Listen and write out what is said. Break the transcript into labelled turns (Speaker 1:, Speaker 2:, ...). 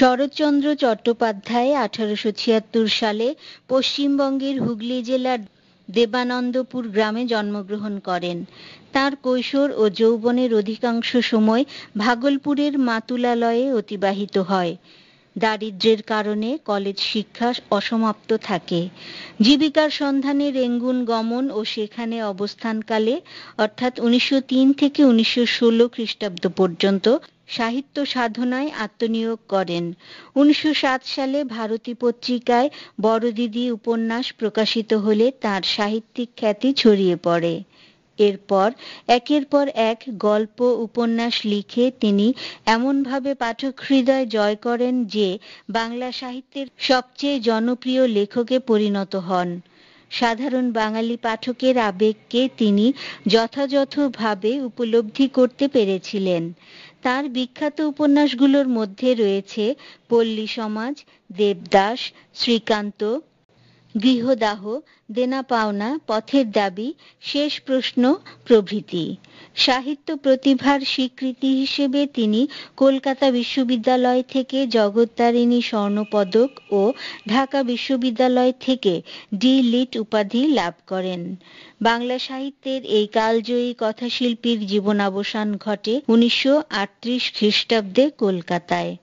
Speaker 1: শরৎচন্দ্র চট্টোপাধ্যায় 1876 সালে পশ্চিমবঙ্গের হুগলি জেলার দেবানন্দপুর গ্রামে জন্মগ্রহণ করেন। তার কৈশোর ও যৌবনের অধিকাংশ সময় ভাগলপুরের মাতুলালয়ে অতিবাহিত হয়। দারিদ্র্যের কারণে কলেজ শিক্ষা অসমাপ্ত থাকে। জীবিকার সন্ধানে রেঙ্গুন গমন ও সেখানে অবস্থানকালে অর্থাৎ 1903 থেকে 1916 খ্রিস্টাব্দ পর্যন্ত সাহিত্য সাধনায় আত্মনিয়োগ করেন। 1907 সালে ভারতী পত্রিকায় বড়দিদি উপন্যাস প্রকাশিত হলে তার সাহিত্যিক খ্যাতি ছড়িয়ে পড়ে। এরপর একের পর এক গল্প উপন্যাস লিখে তিনি এমনভাবে পাঠক হৃদয় জয় করেন যে বাংলা সাহিত্যের সবচেয়ে জনপ্রিয় লেখকে পরিণত হন। সাধারণ বাঙালি পাঠকের আবেগকে তিনি যথাযথভাবে উপলব্ধি করতে পেরেছিলেন। তার বিখ্যাত উপন্যাসগুলোর মধ্যে রয়েছে পল্লী সমাজ, দেবদাস, শ্রীকান্ত, গৃহদাহ, দেনা পাওনা, পথের দাবি, শেষ প্রশ্ন প্রভৃতি। সাহিত্য প্রতিভার স্বীকৃতি হিসেবে তিনি কলকাতা বিশ্ববিদ্যালয় থেকে জগত্তারিণী স্বর্ণপদক ও ঢাকা বিশ্ববিদ্যালয় থেকে ডি লিট উপাধি লাভ করেন। বাংলা সাহিত্যের এই কালজয়ী কথাশিল্পীর জীবনাবসান ঘটে 1938 খ্রিস্টাব্দে কলকাতায়।